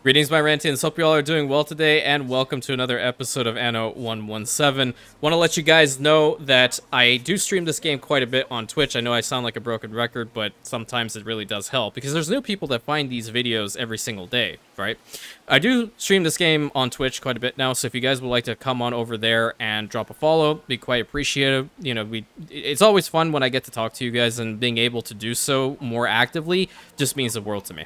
Greetings, my Rantians. Hope you all are doing well today, and welcome to another episode of Anno 117. Want to let you guys know that I do stream this game quite a bit on Twitch. I know I sound like a broken record, but sometimes it really does help, because there's new people that find these videos every single day, right? I do stream this game on Twitch quite a bit now, so if you guys would like to come on over there and drop a follow, be quite appreciative. You know, it's always fun when I get to talk to you guys, and being able to do so more actively just means the world to me.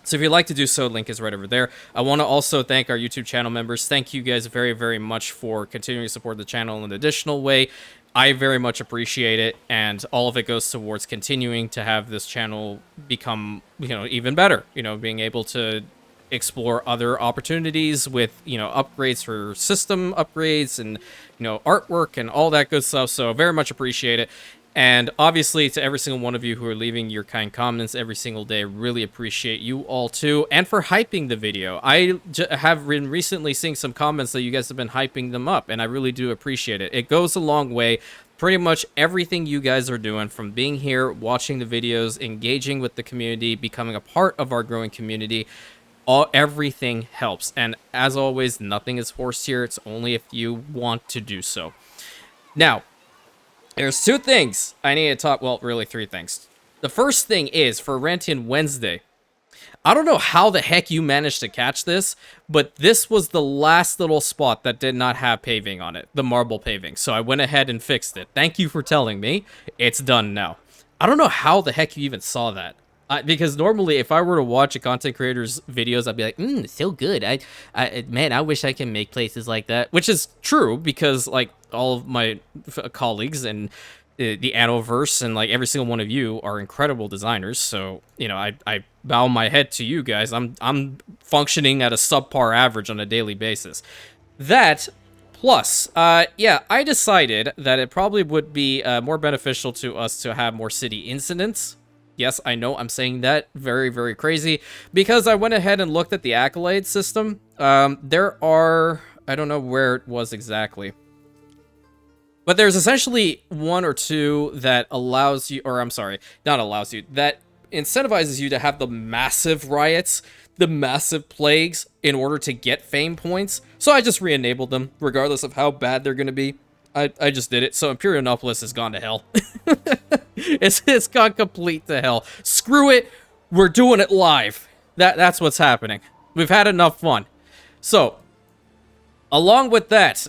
So if you'd like to do so, link is right over there. I want to also thank our YouTube channel members. Thank you guys very, very much for continuing to support the channel in an additional way. I very much appreciate it, and all of it goes towards continuing to have this channel become, even better. Being able to explore other opportunities with, upgrades for system upgrades and, artwork and all that good stuff. So very much appreciate it. And obviously, to every single one of you who are leaving your kind comments every single day, really appreciate you all too. And for hyping the video. I have been recently seeing some comments that you guys have been hyping them up, and I really do appreciate it. It goes a long way. Pretty much everything you guys are doing, from being here, watching the videos, engaging with the community, becoming a part of our growing community, everything helps. And as always, nothing is forced here. It's only if you want to do so. Now, there's two things I need to talk, well, really three things. The first thing is, for Rantian Wednesday, I don't know how the heck you managed to catch this, but this was the last little spot that did not have paving on it, the marble paving. So I went ahead and fixed it. Thank you for telling me. It's done now. I don't know how the heck you even saw that. Because normally, if I were to watch a content creator's videos, I'd be like, so good. Man, I wish I can make places like that. Which is true, because, like, all of my colleagues and the Annoverse and, like, every single one of you are incredible designers. So, I bow my head to you guys. I'm functioning at a subpar average on a daily basis. That, plus, yeah, I decided that it probably would be more beneficial to us to have more city incidents. Yes, I know I'm saying that very, very crazy, because I went ahead and looked at the accolade system. There are, I don't know where it was exactly, but there's essentially one or two that allows you, or I'm sorry, not allows you, that incentivizes you to have the massive riots, the massive plagues, in order to get fame points. So I just re-enabled them, regardless of how bad they're going to be. I just did it. So Imperianopolis has gone to hell. It's gone complete to hell. Screw it. We're doing it live. That's what's happening. We've had enough fun. So, along with that,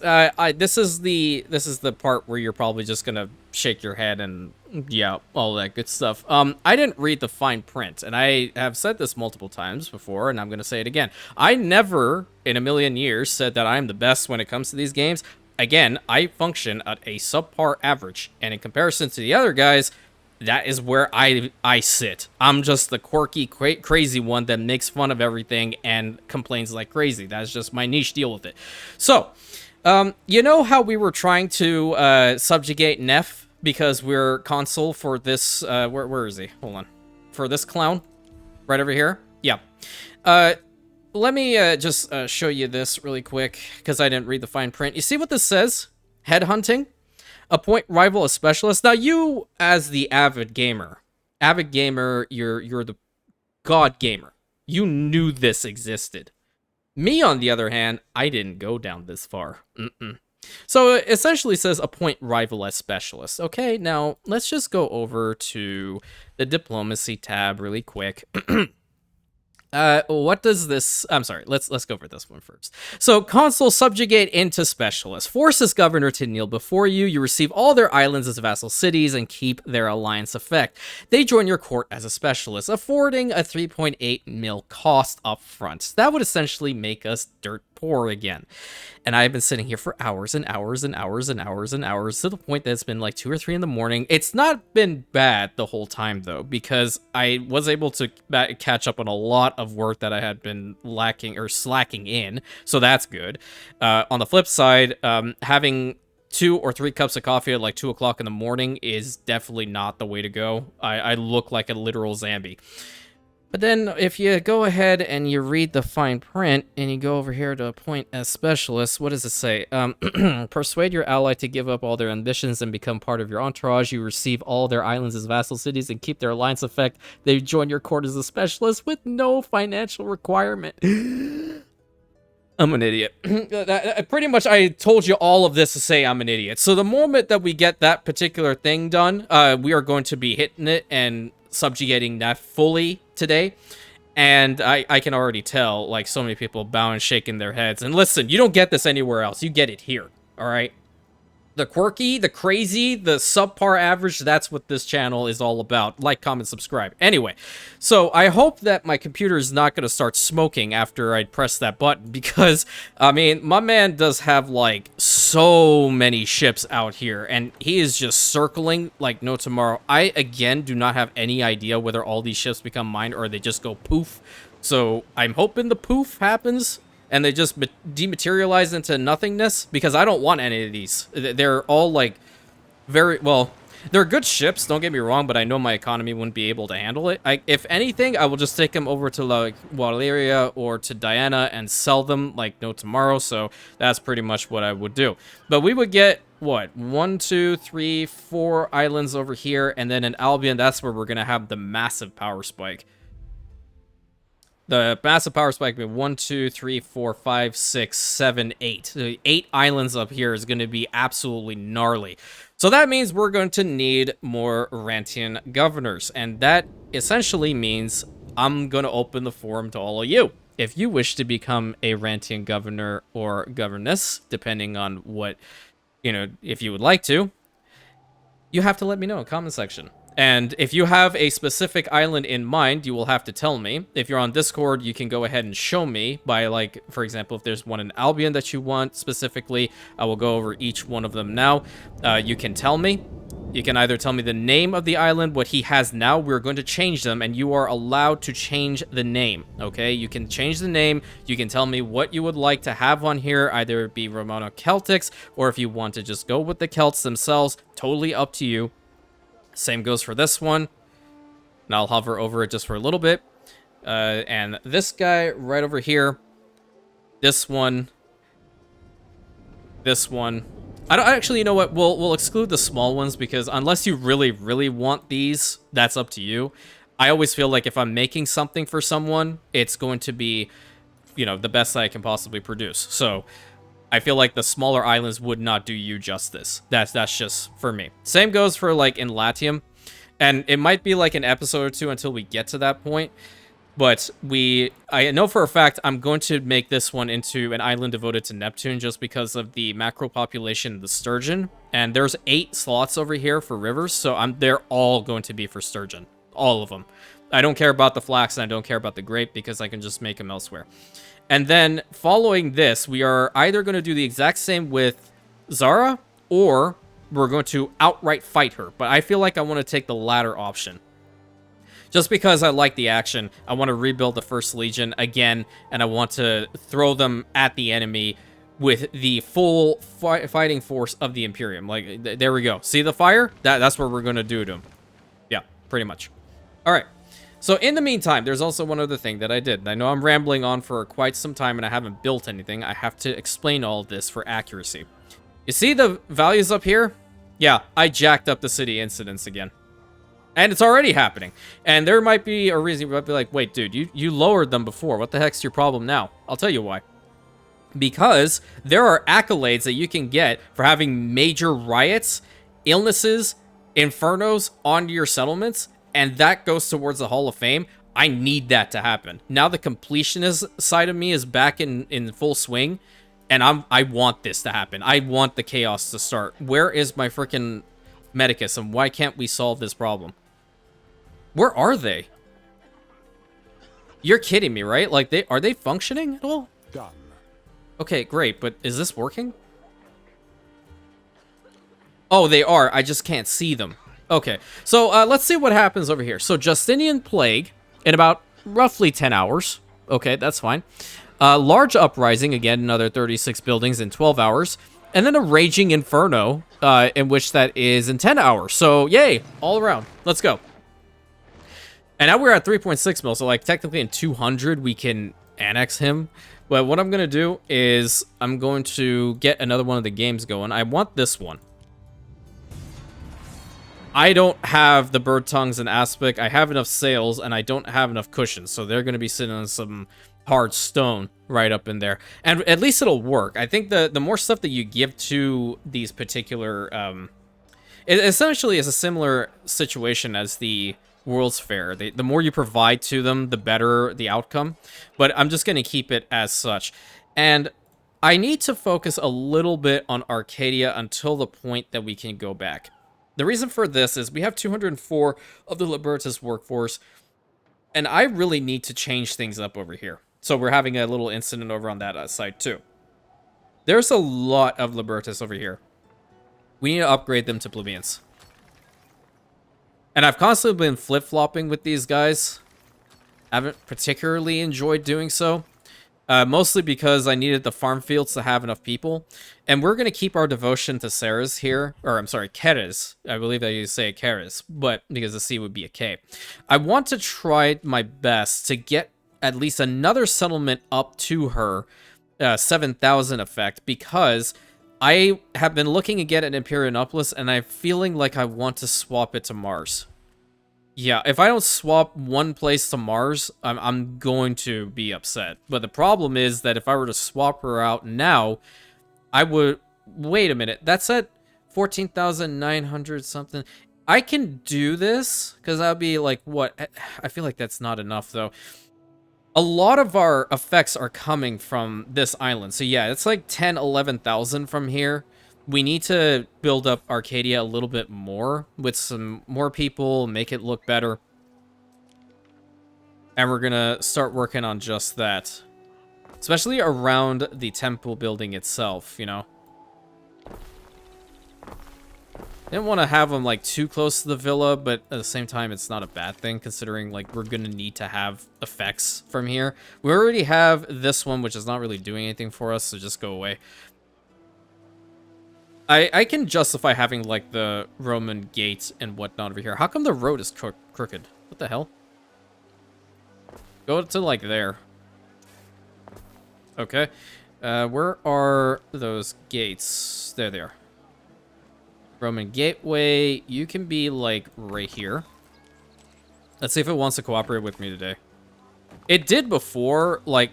this is the part where you're probably just gonna shake your head and yeah, all that good stuff. I didn't read the fine print, and I have said this multiple times before, and I'm gonna say it again. I never in a million years said that I'm the best when it comes to these games. Again, I function at a subpar average, and in comparison to the other guys, that is where I sit. I'm just the quirky, crazy one that makes fun of everything and complains like crazy. That's just my niche. Deal with it. So, you know how we were trying to subjugate NEF because we're console for this, where is he? Hold on. For this clown? Right over here? Yeah. Let me just show you this really quick, because I didn't read the fine print. You see what this says? Headhunting? Appoint rival as specialist. Now, you, as the avid gamer, you're the god gamer. You knew this existed. Me, on the other hand, I didn't go down this far. So it essentially says appoint rival as specialist. Okay, now let's just go over to the diplomacy tab really quick. What does this... I'm sorry, let's go over this one first. So, consul subjugate into specialist. Forces governor to kneel before you. You receive all their islands as vassal cities and keep their alliance effect. They join your court as a specialist, affording a 3.8 mil cost up front. That would essentially make us dirt poor again. And I've been sitting here for hours and hours and hours and hours and hours, to the point that it's been like 2 or 3 in the morning. It's not been bad the whole time, though, because I was able to catch up on a lot of work that I had been lacking or slacking in, so that's good. On the flip side, having 2 or 3 cups of coffee at like 2 o'clock in the morning is definitely not the way to go. I look like a literal zombie. But then if you go ahead and you read the fine print and you go over here to appoint as specialist, what does it say? Persuade your ally to give up all their ambitions and become part of your entourage. You receive all their islands as vassal cities and keep their alliance effect. They join your court as a specialist with no financial requirement. I'm an idiot. Pretty much I told you all of this to say I'm an idiot. So the moment that we get that particular thing done, we are going to be hitting it and subjugating NEF fully today. And I can already tell, like, so many people bowing, shaking their heads. And listen, you don't get this anywhere else. You get it here, all right? The quirky, the crazy, the subpar average, that's what this channel is all about. Like, comment, subscribe. Anyway, so I hope that my computer is not going to start smoking after I press that button because, I mean, my man does have, like, so many ships out here, and he is just circling like no tomorrow. I, again, do not have any idea whether all these ships become mine or they just go poof. So I'm hoping the poof happens and they just dematerialize into nothingness, because I don't want any of these. They're all, like, very, well, they're good ships, don't get me wrong, but I know my economy wouldn't be able to handle it. If anything, I will just take them over to, like, Valeria or to Diana and sell them, like, no tomorrow, so that's pretty much what I would do. But we would get, what, 1, 2, 3, 4 islands over here, and then in Albion, that's where we're going to have the massive power spike. The massive power spike will be 1, 2, 3, 4, 5, 6, 7, 8. The 8 islands up here is going to be absolutely gnarly. So that means we're going to need more Rantian governors. And that essentially means I'm going to open the forum to all of you. If you wish to become a Rantian governor or governess, depending on what, you know, if you would like to, you have to let me know in the comment section. And if you have a specific island in mind, you will have to tell me. If you're on Discord, you can go ahead and show me by, like, for example, if there's one in Albion that you want specifically, I will go over each one of them now. You can tell me. You can either tell me the name of the island, what he has now. We're going to change them, and you are allowed to change the name, okay? You can change the name. You can tell me what you would like to have on here, either it be Romano-Celtics, or if you want to just go with the Celts themselves, totally up to you. Same goes for this one. And I'll hover over it just for a little bit. And this guy right over here. This one. This one. I don't actually, you know what? We'll exclude the small ones because unless you really, really want these, that's up to you. I always feel like if I'm making something for someone, it's going to be, you know, the best I can possibly produce. So I feel like the smaller islands would not do you justice. That's just for me. Same goes for, like, in Latium. And it might be like an episode or two until we get to that point. But I know for a fact I'm going to make this one into an island devoted to Neptune just because of the macro population of the sturgeon. And there's 8 slots over here for rivers, so they're all going to be for sturgeon. All of them. I don't care about the flax and I don't care about the grape because I can just make them elsewhere. And then, following this, we are either going to do the exact same with Zara, or we're going to outright fight her. But I feel like I want to take the latter option. Just because I like the action, I want to rebuild the First Legion again, and I want to throw them at the enemy with the full fighting force of the Imperium. Like, there we go. See the fire? That's what we're going to do to them. Yeah, pretty much. All right. So in the meantime, there's also one other thing that I did. I know I'm rambling on for quite some time and I haven't built anything. I have to explain all of this for accuracy. You see the values up here? Yeah, I jacked up the city incidents again. And it's already happening. And there might be a reason you might be like, wait, dude, you lowered them before. What the heck's your problem now? I'll tell you why. Because there are accolades that you can get for having major riots, illnesses, infernos onto your settlements, and that goes towards the Hall of Fame. I need that to happen. Now the completionist side of me is back in full swing, and I want this to happen. I want the chaos to start. Where is my freaking Medicus, and why can't we solve this problem? Where are they? You're kidding me, right? Like, are they functioning at all? Done. Okay, great, but is this working? Oh, they are. I just can't see them. Okay, so let's see what happens over here. So Justinian Plague in about roughly 10 hours. Okay, that's fine. Large Uprising, again, another 36 buildings in 12 hours. And then a Raging Inferno, in which that is in 10 hours. So, yay, all around. Let's go. And now we're at 3.6 mil, so like technically in 200 we can annex him. But what I'm going to do is I'm going to get another one of the games going. I want this one. I don't have the bird tongues and aspect. I have enough sails, and I don't have enough cushions. So they're going to be sitting on some hard stone right up in there. And at least it'll work. I think the more stuff that you give to these particular... it essentially is a similar situation as the World's Fair. The more you provide to them, the better the outcome. But I'm just going to keep it as such. And I need to focus a little bit on Arcadia until the point that we can go back. The reason for this is we have 204 of the Libertas workforce, and I really need to change things up over here. So we're having a little incident over on that side too. There's a lot of Libertas over here. We need to upgrade them to plebeians. And I've constantly been flip-flopping with these guys. I haven't particularly enjoyed doing so. Mostly because I needed the farm fields to have enough people. And we're going to keep our devotion to Ceres here. Or, I'm sorry, Keres. I believe that you say Keres. But, because the C would be a K. I want to try my best to get at least another settlement up to her 7,000 effect. Because I have been looking again at Imperianopolis. And I'm feeling like I want to swap it to Mars. Yeah, if I don't swap one place to Mars, I'm going to be upset. But the problem is that if I were to swap her out now, I would... Wait a minute, that's at 14,900 something. I can do this, because that would be like, what? I feel like that's not enough, though. A lot of our effects are coming from this island. So yeah, it's like 10, 11,000 from here. We need to build up Arcadia a little bit more with some more people, make it look better. And we're going to start working on just that. Especially around the temple building itself, you know. Didn't want to have them like too close to the villa, but at the same time, it's not a bad thing considering like we're going to need to have effects from here. We already have this one, which is not really doing anything for us, so just go away. I can justify having, like, the Roman gates and whatnot over here. How come the road is crooked? What the hell? Go to, like, there. Okay. Where are those gates? There they are. Roman gateway. You can be, like, right here. Let's see if it wants to cooperate with me today. It did before, like...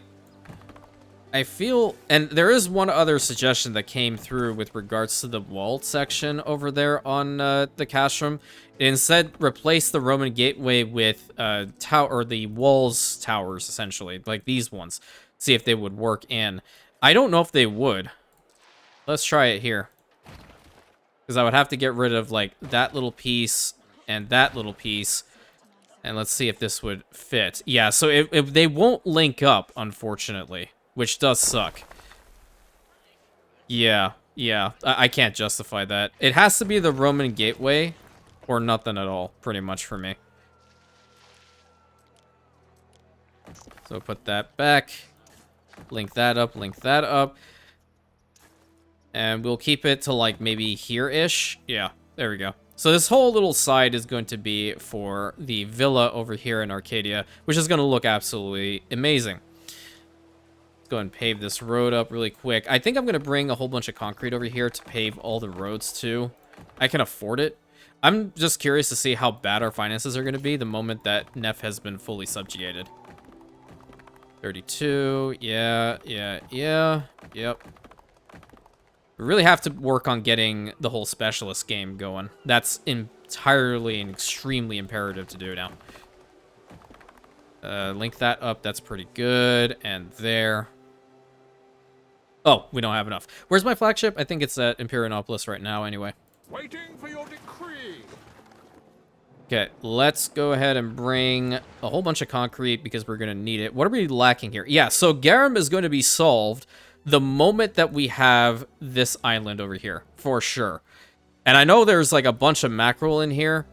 I feel, and there is one other suggestion that came through with regards to the wall section over there on the castrum. It instead replace the Roman gateway with the walls towers, essentially, like these ones. See if they would work in. I don't know if they would. Let's try it here. Because I would have to get rid of like that little piece and that little piece. And let's see if this would fit. Yeah, so if they won't link up, unfortunately. Which does suck. Yeah. I can't justify that. It has to be the Roman gateway or nothing at all, pretty much for me. So put that back. Link that up, link that up. And we'll keep it to like maybe here-ish. Yeah, there we go. So this whole little side is going to be for the villa over here in Arcadia, which is going to look absolutely amazing. Go ahead and pave this road up really quick. I think I'm going to bring a whole bunch of concrete over here to pave all the roads too. I can afford it. I'm just curious to see how bad our finances are going to be the moment that NEF has been fully subjugated. 32. Yeah. Yep. We really have to work on getting the whole specialist game going. That's entirely and extremely imperative to do now. Link that up. That's pretty good. And there. Oh, we don't have enough. Where's my flagship? I think it's at Imperianopolis right now anyway. Waiting for your decree. Okay, let's go ahead and bring a whole bunch of concrete because we're going to need it. What are we lacking here? Yeah, so Garum is going to be solved the moment that we have this island over here, for sure. And I know there's like a bunch of mackerel in here.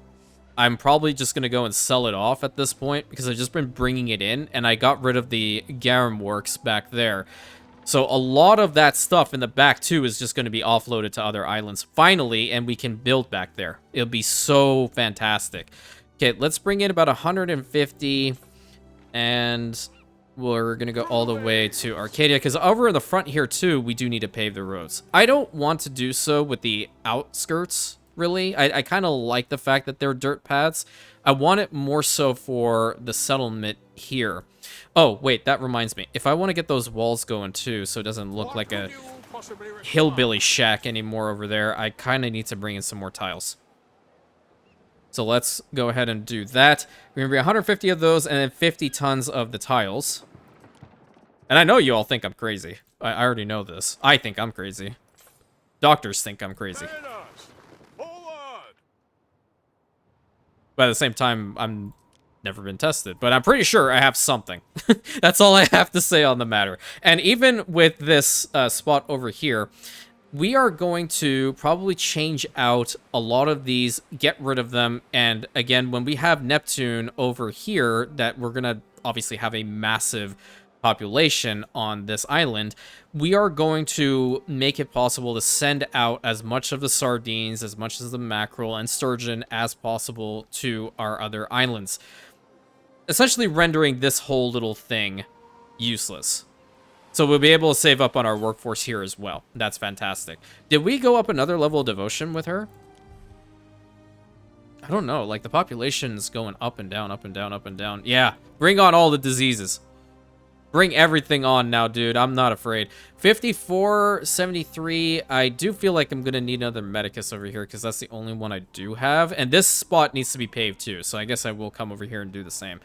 I'm probably just going to go and sell it off at this point because I've just been bringing it in and I got rid of the Garum works back there. So a lot of that stuff in the back, too, is just going to be offloaded to other islands finally, and we can build back there. It'll be so fantastic. Okay, let's bring in about 150, and we're gonna go all the way to Arcadia, because over in the front here too, we do need to pave the roads. I don't want to do so with the outskirts, really. I kind of like the fact that they're dirt paths. I want it more so for the settlement here. Oh, wait, that reminds me. If I want to get those walls going too, so it doesn't look like a hillbilly shack anymore over there, I kind of need to bring in some more tiles. So let's go ahead and do that. We're going to bring 150 of those and then 50 tons of the tiles. And I know you all think I'm crazy. I already know this. I think I'm crazy. Doctors think I'm crazy. But at the same time, I'm never been tested. But I'm pretty sure I have something. That's all I have to say on the matter. And even with this spot over here, we are going to probably change out a lot of these, get rid of them, and again, when we have Neptune over here, that we're going to obviously have a massive population on this island, we are going to make it possible to send out as much of the sardines, as much as the mackerel and sturgeon as possible to our other islands. Essentially rendering this whole little thing useless. So we'll be able to save up on our workforce here as well. That's fantastic. Did we go up another level of devotion with her? I don't know. Like, the population's going up and down, up and down, up and down. Yeah, bring on all the diseases. Bring everything on now, dude. I'm not afraid. 54, 73. I do feel like I'm going to need another medicus over here because that's the only one I do have. And this spot needs to be paved too, so I guess I will come over here and do the same.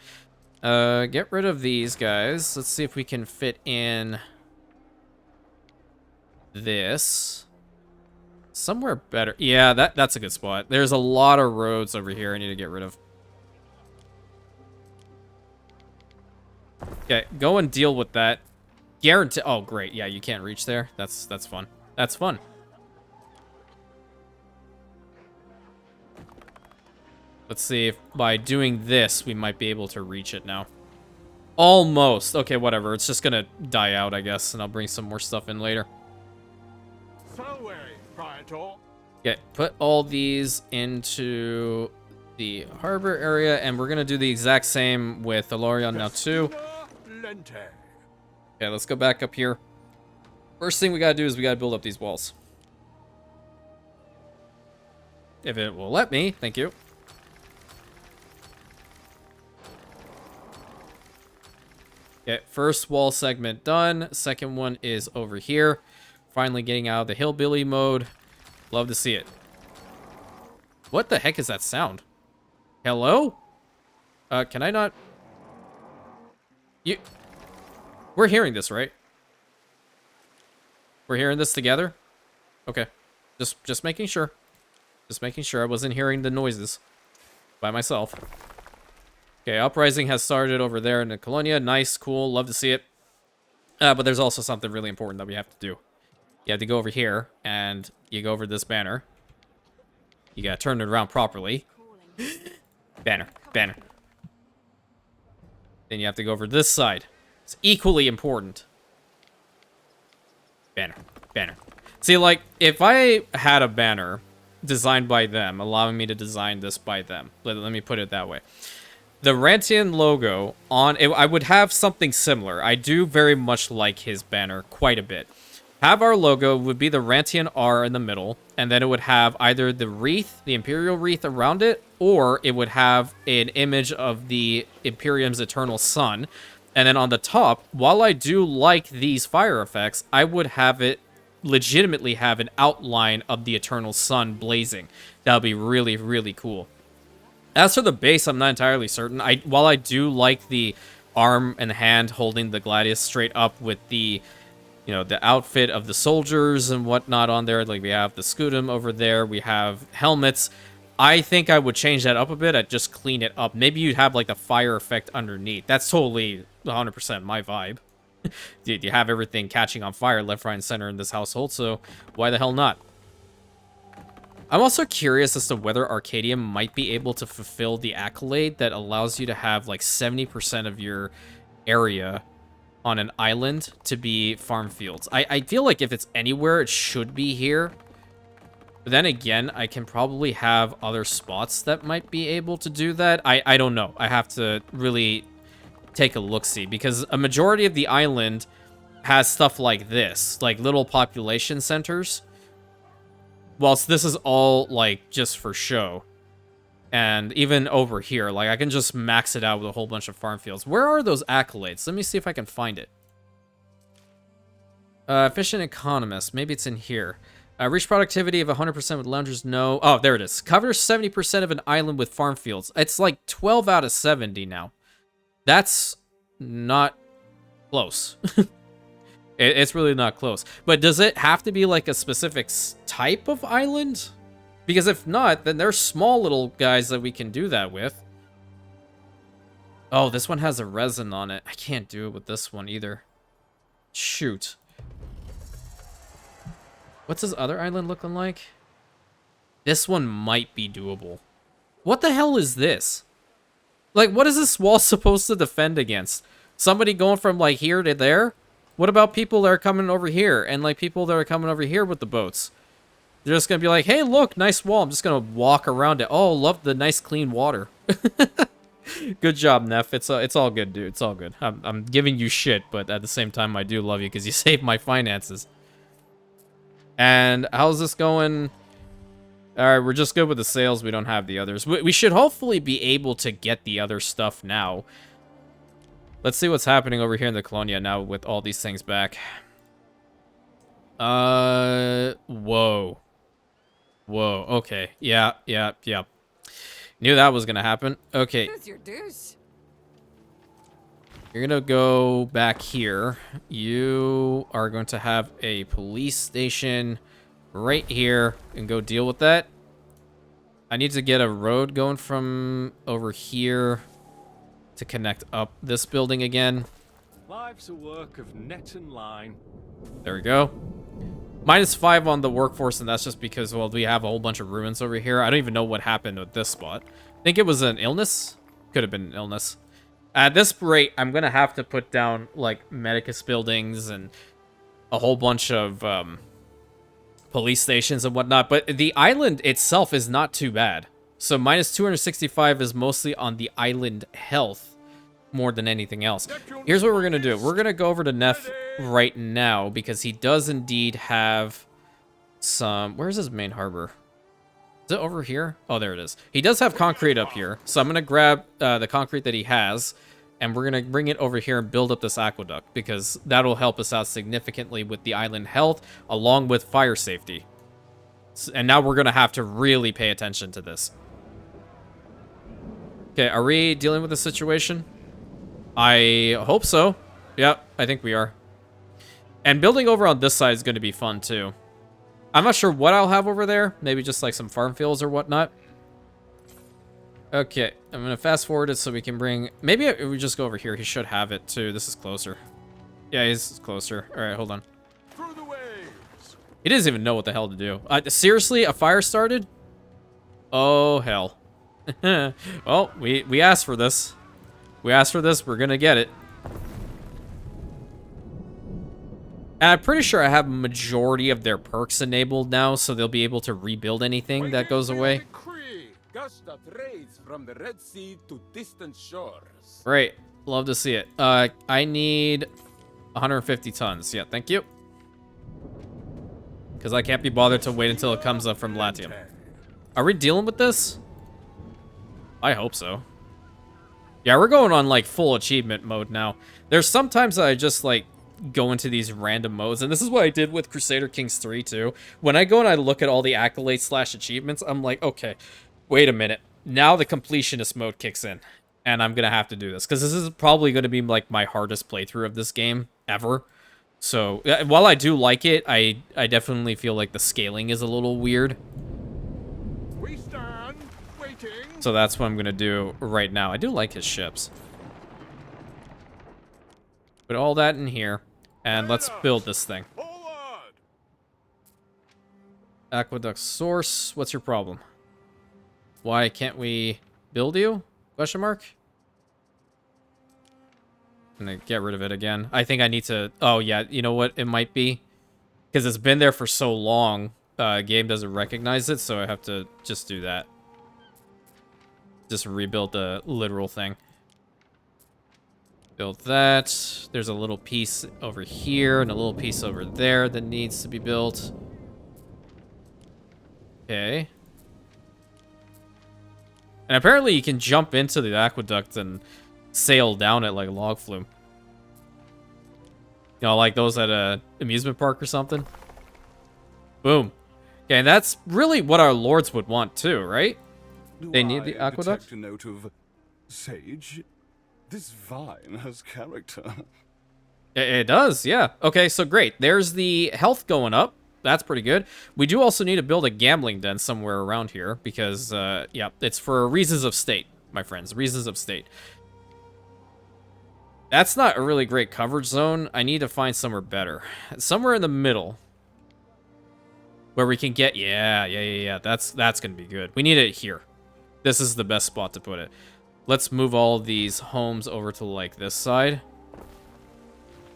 Get rid of these guys. Let's see if we can fit in this somewhere better. Yeah, that's a good spot. There's a lot of roads over here I need to get rid of. Okay, go and deal with that. Guarantee. Oh, great. Yeah, you can't reach there. That's fun. That's fun. Let's see if by doing this, we might be able to reach it now. Almost. Okay, whatever. It's just gonna die out, I guess, and I'll bring some more stuff in later. Okay, put all these into the harbor area, and we're gonna do the exact same with Alorion now, too. Okay, let's go back up here. First thing we gotta do is we gotta build up these walls. If it will let me, thank you. Okay, first wall segment done. Second one is over here. Finally getting out of the hillbilly mode. Love to see it. What the heck is that sound? Hello? Can I not? We're hearing this, right? We're hearing this together? Okay. Just making sure. Just making sure I wasn't hearing the noises by myself. Okay, uprising has started over there in the Colonia. Nice, cool, love to see it. But there's also something really important that we have to do. You have to go over here, and you go over this banner. You gotta turn it around properly. Banner, banner. Then you have to go over this side. It's equally important. Banner, banner. See, like, if I had a banner designed by them, allowing me to design this by them, let me put it that way. The Rantian logo on it, I would have something similar. I do very much like his banner quite a bit. Have our logo would be the Rantian R in the middle, and then it would have either the wreath, the Imperial wreath around it, or it would have an image of the Imperium's eternal sun. And then on the top, while I do like these fire effects, I would have it legitimately have an outline of the eternal sun blazing. That would be really, really cool. As for the base, I'm not entirely certain. While I do like the arm and hand holding the gladius straight up with the, you know, the outfit of the soldiers and whatnot on there. Like, we have the scutum over there. We have helmets. I think I would change that up a bit. I'd just clean it up. Maybe you'd have, like, the fire effect underneath. That's totally 100% my vibe. Dude, you have everything catching on fire left, right, and center in this household, so why the hell not? I'm also curious as to whether Arcadia might be able to fulfill the accolade that allows you to have like 70% of your area on an island to be farm fields. I feel like if it's anywhere, it should be here. But then again, I can probably have other spots that might be able to do that. I don't know. I have to really take a look-see, because a majority of the island has stuff like this, like little population centers, whilst this is all like just for show. And even over here, like I can just max it out with a whole bunch of farm fields. Where are those accolades? Let me see if I can find it. Efficient economist, maybe it's in here. Reach productivity of 100% with loungers, no. Oh, there it is. Covers 70% of an island with farm fields. It's like 12 out of 70 now. That's not close. It's really not close. But does it have to be like a specific type of island? Because if not, then there's small little guys that we can do that with. Oh, this one has a resin on it. I can't do it with this one either. Shoot. What's his other island looking like? This one might be doable. What the hell is this? Like, what is this wall supposed to defend against? Somebody going from, like, here to there? What about people that are coming over here? And, like, people that are coming over here with the boats? They're just gonna be like, hey, look, nice wall. I'm just gonna walk around it. Oh, love the nice clean water. Good job, NEF. It's all good, dude. It's all good. I'm giving you shit, but at the same time, I do love you because you saved my finances. And how's this going? All right, we're just good with the sales. We don't have the others. We should hopefully be able to get the other stuff now. Let's see what's happening over here in the Colonia now with all these things back. Whoa. Whoa, okay. Yeah. Knew that was gonna happen. Okay. Who's your deuce? You're gonna go back here. You are going to have a police station right here and go deal with that. I need to get a road going from over here to connect up this building again. Life's a work of net and line. There we go. -5 on the workforce, and that's just because, well, we have a whole bunch of ruins over here. I don't even know what happened with this spot. I think it was an illness. Could have been an illness. At this rate, I'm going to have to put down, like, medicus buildings and a whole bunch of police stations and whatnot. But the island itself is not too bad. So -265 is mostly on the island health more than anything else. Here's what we're going to do. We're going to go over to NEF right now because he does indeed have some... Where's his main harbor? Is it over here? Oh, there it is. He does have concrete up here. So I'm going to grab the concrete that he has, and we're going to bring it over here and build up this aqueduct because that'll help us out significantly with the island health along with fire safety. And now we're going to have to really pay attention to this. Okay, are we dealing with the situation? I hope so. Yep, I think we are. And building over on this side is going to be fun, too. I'm not sure what I'll have over there. Maybe just, like, some farm fields or whatnot. Okay, I'm going to fast forward it so we can bring... Maybe we just go over here. He should have it, too. This is closer. Yeah, he's closer. All right, hold on. Through the waves. He doesn't even know what the hell to do. Seriously? A fire started? Oh, hell. Well, we asked for this. We asked for this, we're gonna get it. And I'm pretty sure I have a majority of their perks enabled now, so they'll be able to rebuild anything that goes away. Gust of raids from the Red Sea to distant shores. Great, love to see it. I need 150 tons. Yeah, thank you. Because I can't be bothered to wait until it comes up from Rantium. Are we dealing with this? I hope so. Yeah, we're going on, like, full achievement mode now. There's sometimes I just, like, go into these random modes, and this is what I did with Crusader Kings 3, too. When I go and I look at all the accolades / achievements, I'm like, okay, wait a minute. Now the completionist mode kicks in, and I'm gonna have to do this, because this is probably gonna be, like, my hardest playthrough of this game ever. So, while I do like it, I definitely feel like the scaling is a little weird. We stand, waiting. So that's what I'm gonna do right now. I do like his ships. Put all that in here, and let's build this thing. Forward. Aqueduct source. What's your problem? Why can't we build you? Question mark. I'm gonna get rid of it again. I think I need to... Oh, yeah. You know what? It might be. Because it's been there for so long. game doesn't recognize it, so I have to just do that. Just rebuild the literal thing. Build that. There's a little piece over here and a little piece over there that needs to be built. Okay. And apparently you can jump into the aqueduct and sail down it like a log flume. You know, like those at a amusement park or something. Boom. Okay, and that's really what our lords would want too, right? They need the aqueduct? Detect a note of sage? This vine has character. It does, yeah. Okay, so great. There's the health going up. That's pretty good. We do also need to build a gambling den somewhere around here because, yeah, it's for reasons of state, my friends. Reasons of state. That's not a really great coverage zone. I need to find somewhere better. Somewhere in the middle. Where we can get... Yeah. That's going to be good. We need it here. This is the best spot to put it. Let's move all these homes over to, like, this side.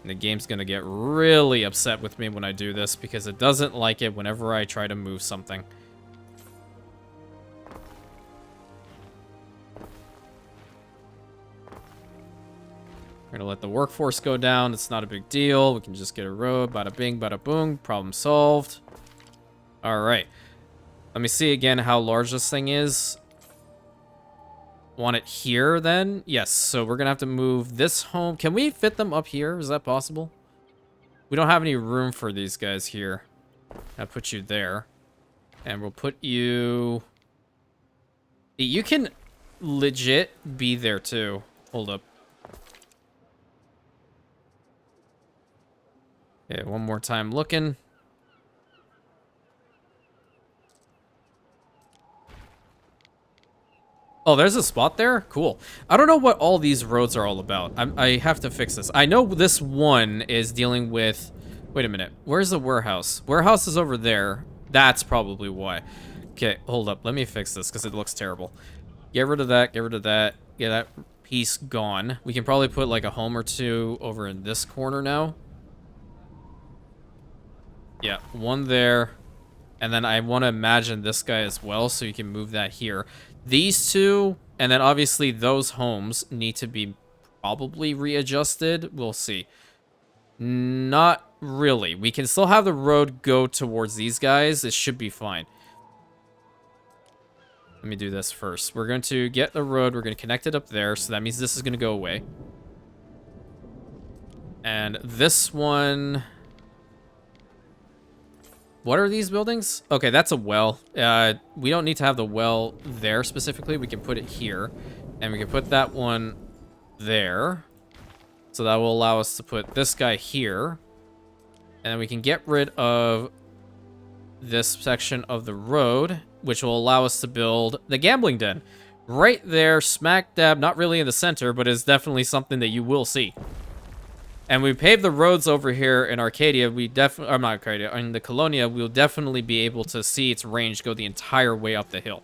And the game's going to get really upset with me when I do this because it doesn't like it whenever I try to move something. We're going to let the workforce go down. It's not a big deal. We can just get a road. Bada bing, bada boom. Problem solved. All right. Let me see again how large this thing is. Want it here then? Yes, so we're gonna have to move this home. Can we fit them up here? Is that possible? We don't have any room for these guys here. I'll put you there. And we'll put you... You can legit be there too. Hold up. Okay, one more time looking. Oh, there's a spot there? Cool. I don't know what all these roads are all about. I have to fix this. I know this one is dealing with... Wait a minute. Where's the warehouse? Warehouse is over there. That's probably why. Okay, hold up. Let me fix this because it looks terrible. Get rid of that. Get rid of that. Get that piece gone. We can probably put like a home or two over in this corner now. Yeah, one there. And then I want to imagine this guy as well, so you can move that here. These two, and then obviously those homes need to be probably readjusted. We'll see. Not really. We can still have the road go towards these guys. It should be fine. Let me do this first. We're going to get the road. We're going to connect it up there, so that means this is going to go away. And this one... What are these buildings? Okay, that's a well. We don't need to have the well there specifically. We can put it here. And we can put that one there. So that will allow us to put this guy here. And then we can get rid of this section of the road, which will allow us to build the gambling den. Right there, smack dab, not really in the center, but is definitely something that you will see. And we paved the roads over here in Arcadia. We definitely, not Arcadia, in the Colonia, we'll definitely be able to see its range go the entire way up the hill.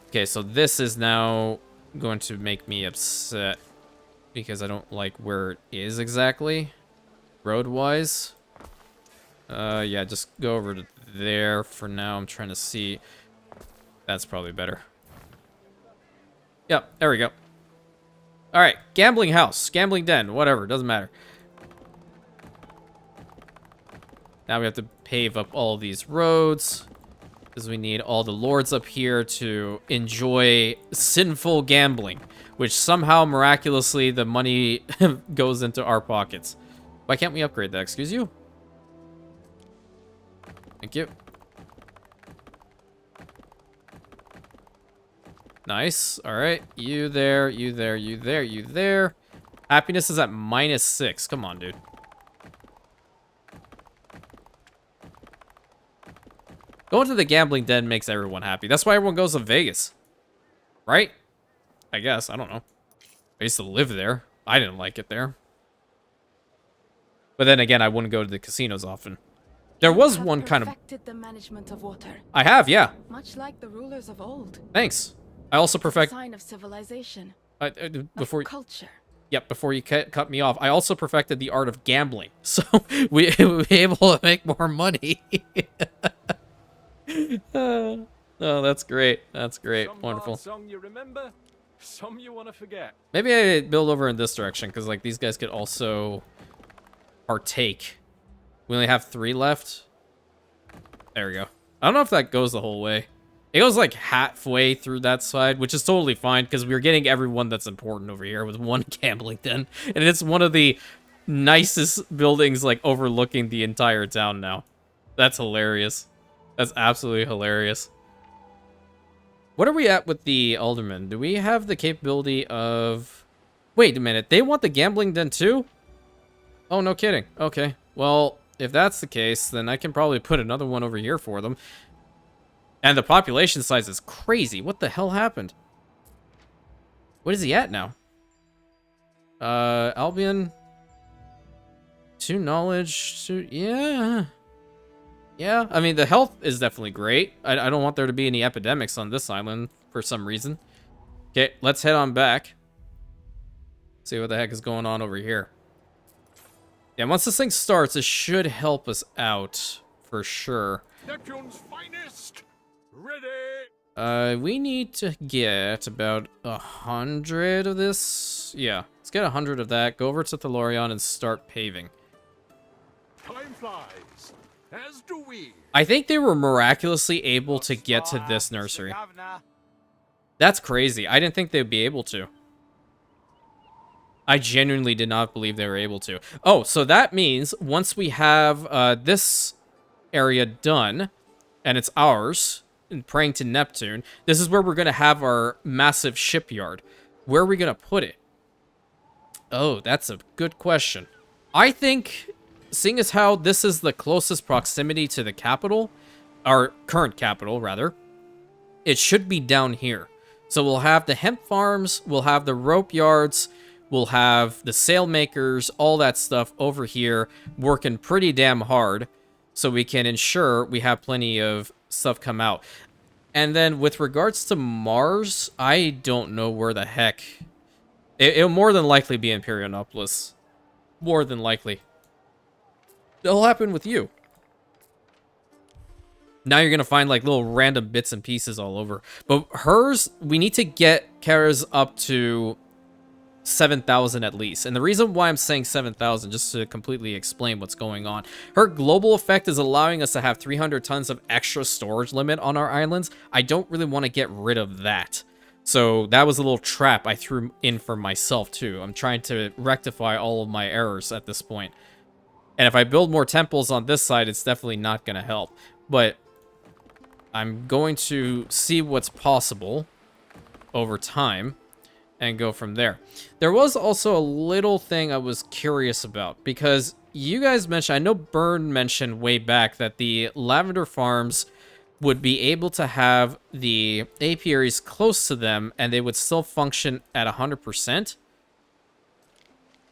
Okay, so this is now going to make me upset because I don't like where it is exactly, road-wise. Yeah, just go over to there for now. I'm trying to see. That's probably better. Yep, there we go. All right, gambling house, gambling den, whatever, doesn't matter. Now we have to pave up all these roads because we need all the lords up here to enjoy sinful gambling, which somehow miraculously the money goes into our pockets. Why can't we upgrade that? Excuse you? Thank you. Nice. All right. You there, you there, you there, you there. Happiness is at -6. Come on, dude. Going to the gambling den makes everyone happy. That's why everyone goes to Vegas. Right? I guess. I don't know. I used to live there. I didn't like it there. But then again, I wouldn't go to the casinos often. There was one kind of... the management of water, I have, yeah. much like the rulers of old. Thanks. I also perfect... Sign of civilization, before... of culture. Yep, before you cut me off, I also perfected the art of gambling. So we'll be able to make more money. Oh, that's great. That's great. Some Wonderful. bard song you remember, some you want to forget. Maybe I build over in this direction, because, like, these guys could also partake. We only have 3 left. There we go. I don't know if that goes the whole way. It goes, like, halfway through that side, which is totally fine, because we're getting everyone that's important over here with one gambling den. And it's one of the nicest buildings, like, overlooking the entire town now. That's hilarious. That's absolutely hilarious. What are we at with the aldermen? Do we have the capability of... Wait a minute, they want the gambling den too? Oh, no kidding. Okay, well, if that's the case, then I can probably put another one over here for them. And the population size is crazy. What the hell happened? What is he at now? Albion. 2 knowledge. 2... Yeah. Yeah, I mean, the health is definitely great. I don't want there to be any epidemics on this island for some reason. Okay, let's head on back. See what the heck is going on over here. Yeah, once this thing starts, it should help us out for sure. Neptune's finest. Ready. We need to get about 100 of this. Yeah, let's get 100 of that. Go over to Thalorion and start paving. Time flies. As do we. I think they were miraculously able to get to this nursery. That's crazy. I didn't think they'd be able to. I genuinely did not believe they were able to. Oh, so that means once we have this area done, and it's ours, and praying to Neptune, this is where we're going to have our massive shipyard. Where are we going to put it? Oh, that's a good question. I think... Seeing as how this is the closest proximity to the capital, our current capital, rather, it should be down here. So we'll have the hemp farms, we'll have the rope yards, we'll have the sail makers, all that stuff over here working pretty damn hard so we can ensure we have plenty of stuff come out. And then with regards to Mars, I don't know where the heck. It'll more than likely be Imperianopolis. More than likely. It'll happen with you. Now you're going to find like little random bits and pieces all over. But hers, we need to get Kara's up to 7,000 at least. And the reason why I'm saying 7,000, just to completely explain what's going on. Her global effect is allowing us to have 300 tons of extra storage limit on our islands. I don't really want to get rid of that. So that was a little trap I threw in for myself too. I'm trying to rectify all of my errors at this point. And if I build more temples on this side, it's definitely not going to help. But I'm going to see what's possible over time and go from there. There was also a little thing I was curious about, because you guys mentioned, I know Byrne mentioned way back that the lavender farms would be able to have the apiaries close to them and they would still function at 100%.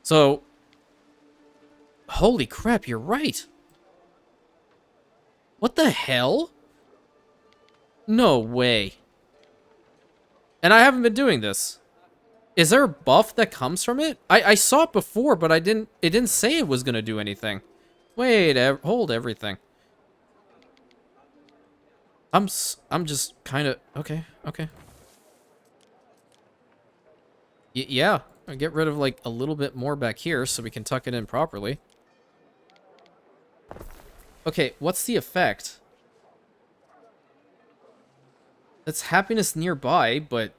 So... Holy crap, you're right. What the hell? No way. And I haven't been doing this. Is there a buff that comes from it? I saw it before, but it didn't say it was going to do anything. Wait, hold everything. I'm just kind of... Okay. Yeah, I'll get rid of like a little bit more back here so we can tuck it in properly. Okay, what's the effect? That's happiness nearby, but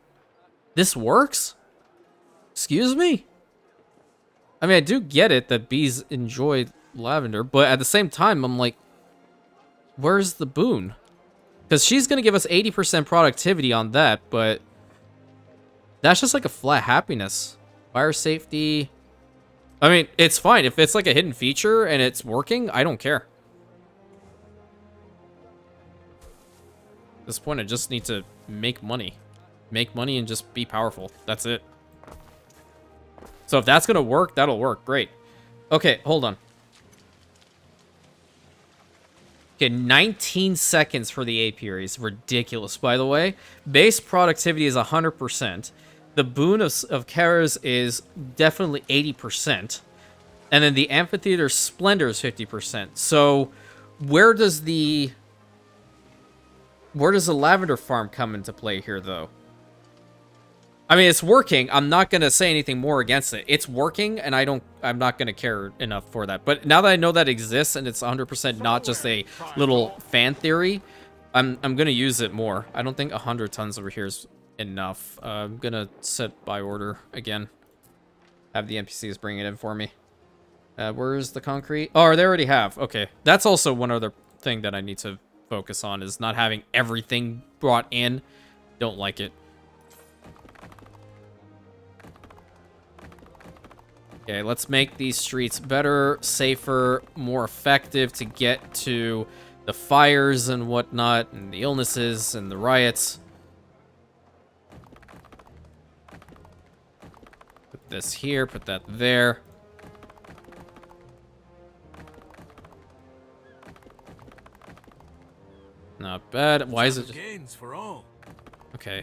this works? Excuse me? I mean, I do get it that bees enjoy lavender, but at the same time, I'm like, where's the boon? Because she's going to give us 80% productivity on that, but that's just like a flat happiness. Fire safety. I mean, it's fine. If it's like a hidden feature and it's working, I don't care. At this point, I just need to make money. Make money and just be powerful. That's it. So if that's going to work, that'll work. Great. Okay, hold on. Okay, 19 seconds for the apiaries. Ridiculous, by the way. Base productivity is 100%. The boon of Kara's is definitely 80%. And then the amphitheater splendor is 50%. So where does the Where does the lavender farm come into play here, though? I mean, it's working. I'm not going to say anything more against it. It's working, and I'm not going to care enough for that. But now that I know that exists, and it's 100% not just a little fan theory, I'm going to use it more. I don't think 100 tons over here is enough. I'm going to set by order again. Have the NPCs bring it in for me. Where's the concrete? Oh, they already have. Okay. That's also one other thing that I need to focus on, is not having everything brought in. Don't like it. Okay, let's make these streets better, safer, more effective to get to the fires and whatnot, and the illnesses and the riots. Put this here, put that there. Not bad. Why is it? Gains for all. Okay.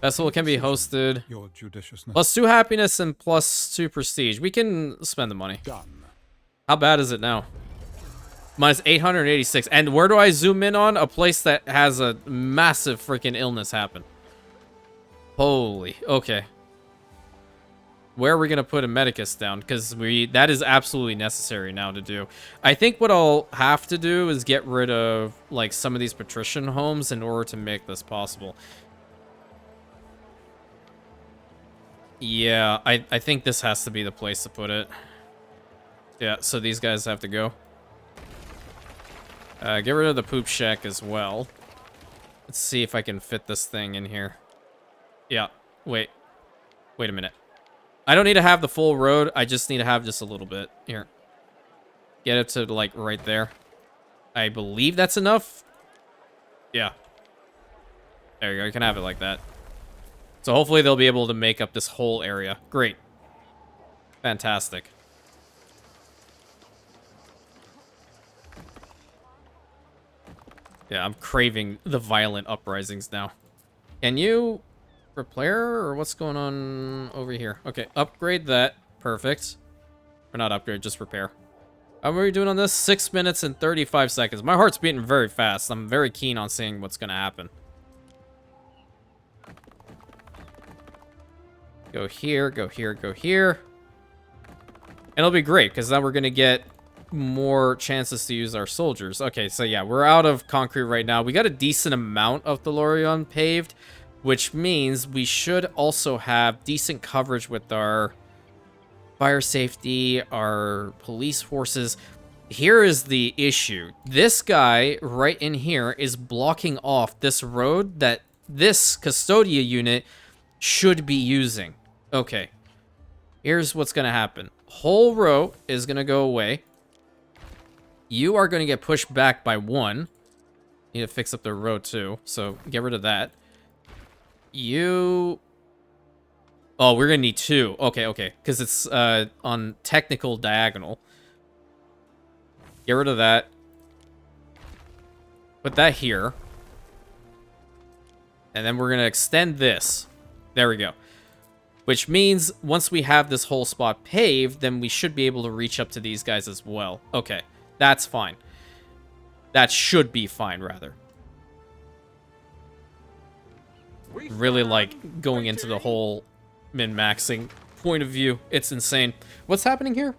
Festival can be hosted. Your judiciousness. +2 happiness and +2 prestige. We can spend the money. Done. How bad is it now? Minus 886. And where do I zoom in on? A place that has a massive freaking illness happen. Holy. Okay. Where are we going to put a medicus down? Because that is absolutely necessary now to do. I think what I'll have to do is get rid of like some of these patrician homes in order to make this possible. Yeah, I think this has to be the place to put it. Yeah, so these guys have to go. Get rid of the poop shack as well. Let's see if I can fit this thing in here. Yeah, wait a minute. I don't need to have the full road. I just need to have just a little bit. Here. Get it to, like, right there. I believe that's enough. Yeah. There you go. You can have it like that. So hopefully they'll be able to make up this whole area. Great. Fantastic. Yeah, I'm craving the violent uprisings now. Can you repair, or what's going on over here? Okay, upgrade that. Perfect. Or not upgrade, just repair. How are we doing on this? 6 minutes and 35 seconds. My heart's beating very fast. I'm very keen on seeing what's going to happen. Go here, go here, go here. And it'll be great, because then we're going to get more chances to use our soldiers. Okay, so yeah, we're out of concrete right now. We got a decent amount of the Lorient paved, which means we should also have decent coverage with our fire safety, our police forces. Here is the issue. This guy right in here is blocking off this road that this Custodia unit should be using. Okay. Here's what's going to happen. Whole row is going to go away. You are going to get pushed back by 1. Need to fix up the row too, so get rid of that. You... Oh, we're going to need 2. Okay, okay. Because it's on technical diagonal. Get rid of that. Put that here. And then we're going to extend this. There we go. Which means once we have this whole spot paved, then we should be able to reach up to these guys as well. Okay, that's fine. That should be fine, rather. Really like going into the whole min-maxing point of view. It's insane. What's happening here?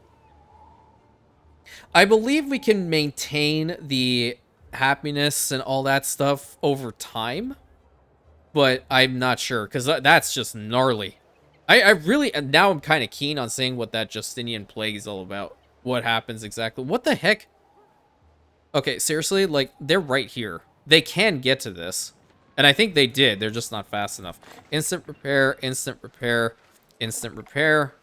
I believe we can maintain the happiness and all that stuff over time, but I'm not sure, because that's just gnarly. I really, and now I'm kind of keen on seeing what that Justinian plague is all about. What happens exactly. What the heck? Okay, seriously, like, they're right here. They can get to this. And I think they did. They're just not fast enough. Instant repair, instant repair, instant repair.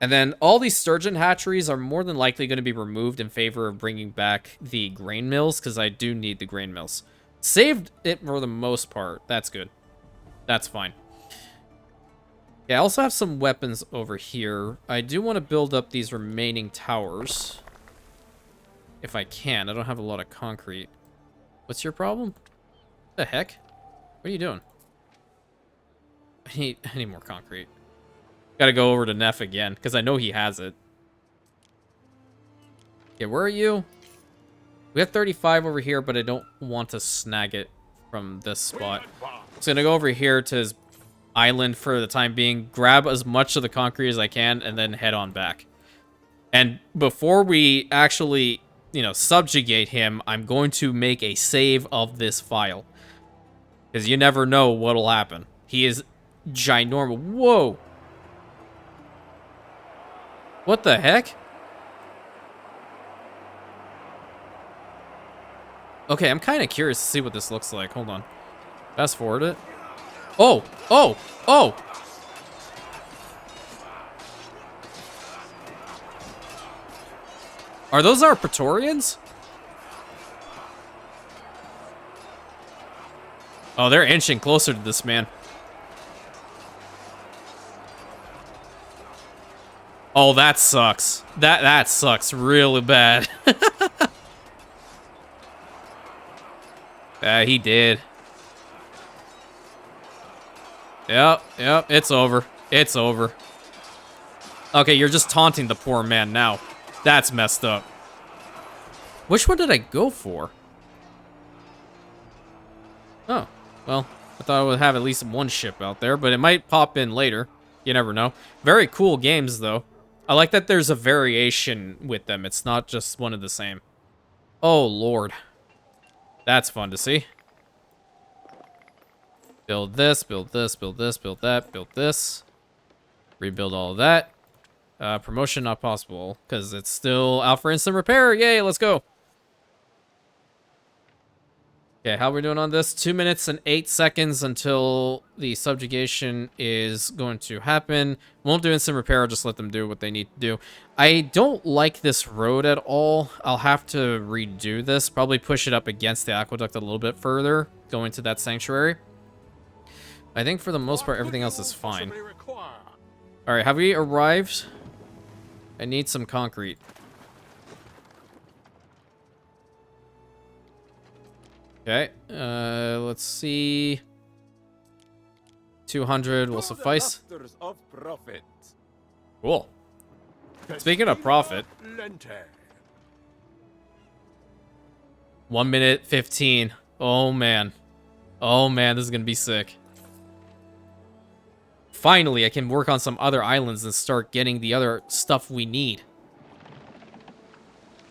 And then all these sturgeon hatcheries are more than likely going to be removed in favor of bringing back the grain mills, because I do need the grain mills. Saved it for the most part. That's good. That's fine. Yeah, I also have some weapons over here. I do want to build up these remaining towers. If I can. I don't have a lot of concrete. What's your problem? What the heck? What are you doing? I need more concrete. Gotta go over to NEF again, because I know he has it. Okay, where are you? We have 35 over here, but I don't want to snag it from this spot. advance. So I'm gonna go over here to his island for the time being, grab as much of the concrete as I can, and then head on back. And before we actually, you know, subjugate him, I'm going to make a save of this file. Because you never know what'll happen. He is ginormous. Whoa! What the heck? Okay, I'm kind of curious to see what this looks like. Hold on. Fast forward it. Oh! Oh! Oh! Are those our Praetorians? Oh, they're inching closer to this man. Oh, that sucks. That sucks really bad. He did. Yep, it's over. It's over. Okay, you're just taunting the poor man now. That's messed up. Which one did I go for? Oh, well, I thought I would have at least one ship out there, but it might pop in later. You never know. Very cool games, though. I like that there's a variation with them. It's not just one of the same. Oh, Lord. That's fun to see. Build this, build this, build this, build that, build this. Rebuild all of that. Promotion not possible, because it's still out for instant repair. Yay, let's go. Okay, how are we doing on this? 2 minutes and 8 seconds until the subjugation is going to happen. Won't do instant repair, I'll just let them do what they need to do. I don't like this road at all. I'll have to redo this. Probably push it up against the aqueduct a little bit further, going to that sanctuary. I think for the most part, everything else is fine. Alright, have we arrived? I need some concrete. Okay, let's see. 200 will suffice. Cool. Speaking of profit. 1 minute 15. Oh man. Oh man, this is gonna be sick. Finally, I can work on some other islands and start getting the other stuff we need.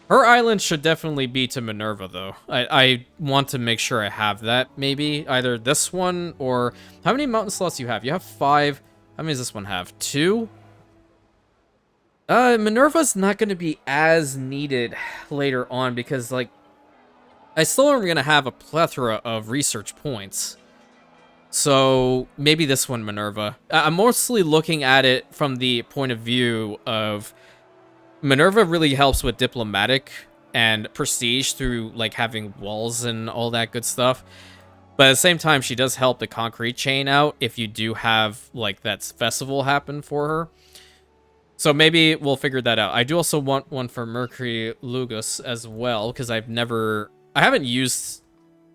Her island should definitely be to Minerva, though. I want to make sure I have that, maybe. Either this one, or... How many mountain slots do you have? You have 5. How many does this one have? 2? Minerva's not going to be as needed later on, because, like... I still am going to have a plethora of research points. So, maybe this one, Minerva. I'm mostly looking at it from the point of view of... Minerva really helps with diplomatic and prestige through, like, having walls and all that good stuff. But at the same time, she does help the concrete chain out if you do have, like, that festival happen for her. So maybe we'll figure that out. I do also want one for Mercury Lugus as well, because I haven't used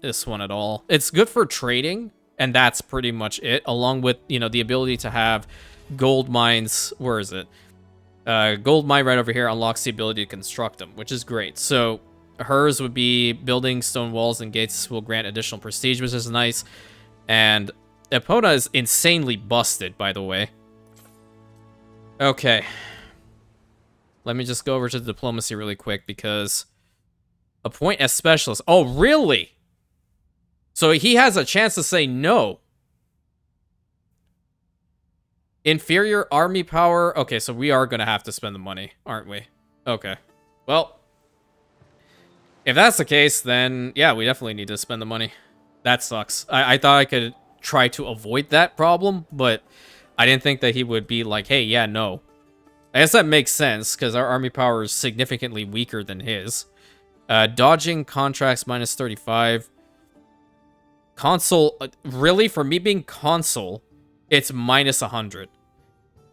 this one at all. It's good for trading, and that's pretty much it, along with, you know, the ability to have gold mines. Where is it? Gold mine right over here unlocks the ability to construct them, which is great. So hers would be building stone walls and gates will grant additional prestige, which is nice. And Epona is insanely busted, by the way. Okay. Let me just go over to the diplomacy really quick, because appoint as specialist. Oh, really? So he has a chance to say no. Inferior army power. Okay, so we are going to have to spend the money, aren't we? Okay. Well, if that's the case, then yeah, we definitely need to spend the money. That sucks. I thought I could try to avoid that problem, but I didn't think that he would be like, hey, yeah, no. I guess that makes sense, because our army power is significantly weaker than his. Dodging contracts minus 35. Consul, really? For me being consul, it's minus 100.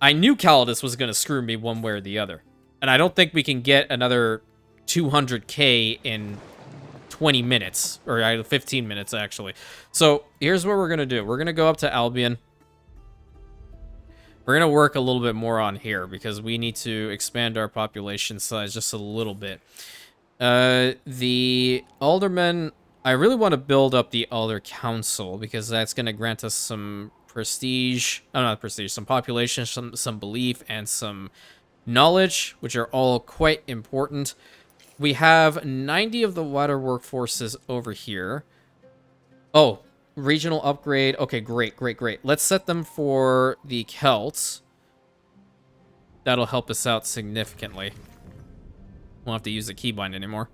I knew Calidus was going to screw me one way or the other. And I don't think we can get another 200k in 20 minutes. Or 15 minutes, actually. So, here's what we're going to do. We're going to go up to Albion. We're going to work a little bit more on here, because we need to expand our population size just a little bit. The aldermen, I really want to build up the Alder Council because that's going to grant us some prestige, oh, not prestige, some population, some belief, and some knowledge, which are all quite important. We have 90 of the water workforces over here. Oh, regional upgrade. Okay, great, great, great. Let's set them for the Celts. That'll help us out significantly. Won't have to use the keybind anymore.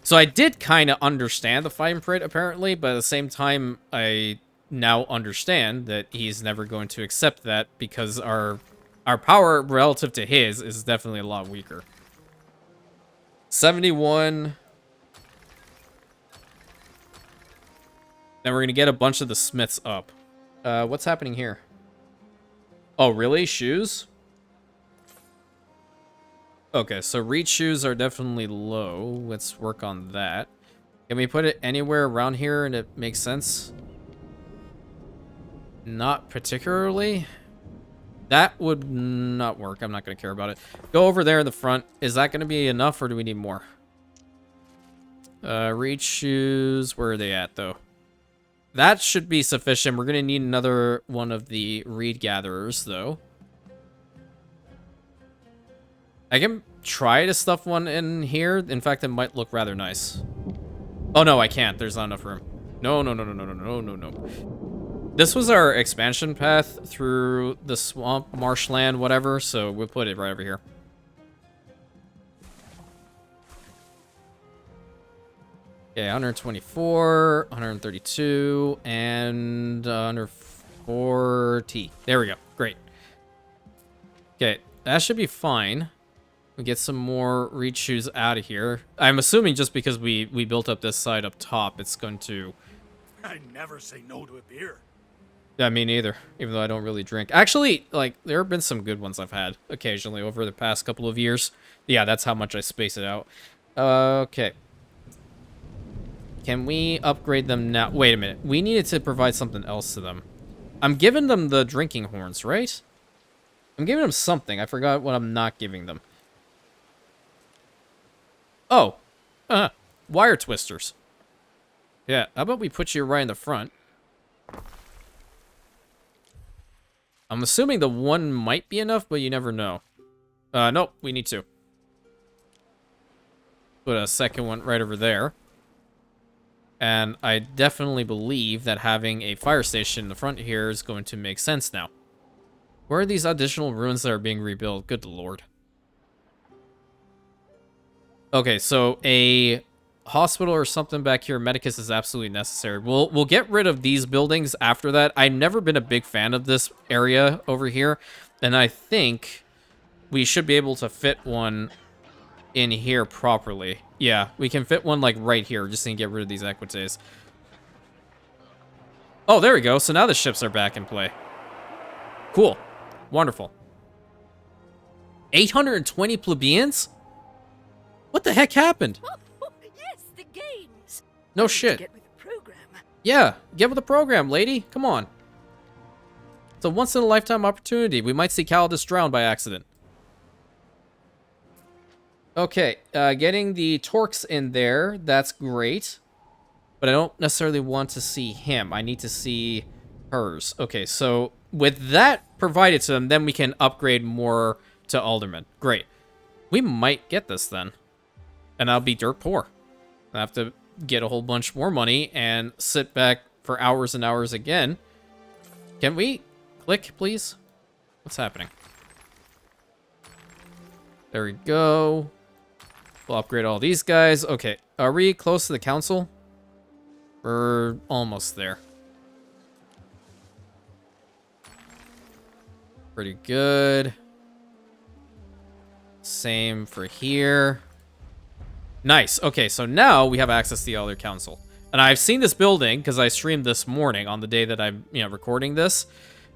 So I did kind of understand the fighting parade, apparently, but at the same time, I now understand that he's never going to accept that because our power relative to his is definitely a lot weaker. 71. Then we're going to get a bunch of the smiths up. What's happening here? Oh, really? Shoes? Okay, so reach shoes are definitely low. Let's work on that. Can we put it anywhere around here and it makes sense? Not particularly. That would not work. I'm not going to care about it. Go over there in the front. Is that going to be enough or do we need more? Reach shoes. Where are they at, though? That should be sufficient. We're going to need another one of the reed gatherers, though. I can try to stuff one in here. In fact, it might look rather nice. Oh, no, I can't. There's not enough room. No, no, no, no, no, no, no, no, no. This was our expansion path through the swamp, marshland, whatever, so we'll put it right over here. Okay, 124, 132, and 140. There we go. Great. Okay, that should be fine. We get some more reach shoes out of here. I'm assuming just because we built up this side up top, it's going to... I never say no to a beer. Yeah, me neither, even though I don't really drink. Actually, like, there have been some good ones I've had occasionally over the past couple of years. Yeah, that's how much I space it out. Okay. Can we upgrade them now? Wait a minute. We needed to provide something else to them. I'm giving them the drinking horns, right? I'm giving them something. I forgot what I'm not giving them. Oh. Wire twisters. Yeah, how about we put you right in the front? I'm assuming the one might be enough, but you never know. Nope, we need two. Put a second one right over there. And I definitely believe that having a fire station in the front here is going to make sense now. Where are these additional ruins that are being rebuilt? Good lord. Okay, so a hospital or something back here, Medicus, is absolutely necessary. We'll get rid of these buildings after that. I've never been a big fan of this area over here, and I think we should be able to fit one in here properly. Yeah, we can fit one like right here. Just need to get rid of these equites. Oh, there we go. So now the ships are back in play. Cool. Wonderful. 820 plebeians? What the heck happened? Oh, yes, the games. No shit. Get with the program. Yeah, get with the program, lady. Come on. It's a once-in-a-lifetime opportunity. We might see Calidus drown by accident. Okay, getting the Torques in there, that's great. But I don't necessarily want to see him. I need to see hers. Okay, so with that provided to them, then we can upgrade more to Alderman. Great. We might get this then. And I'll be dirt poor. I have to get a whole bunch more money and sit back for hours and hours again. Can we click, please? What's happening? There we go. We'll upgrade all these guys. Okay, are we close to the council? We're almost there. Pretty good. Same for here. Nice. Okay, so now we have access to the Elder Council. And I've seen this building because I streamed this morning on the day that I'm, recording this.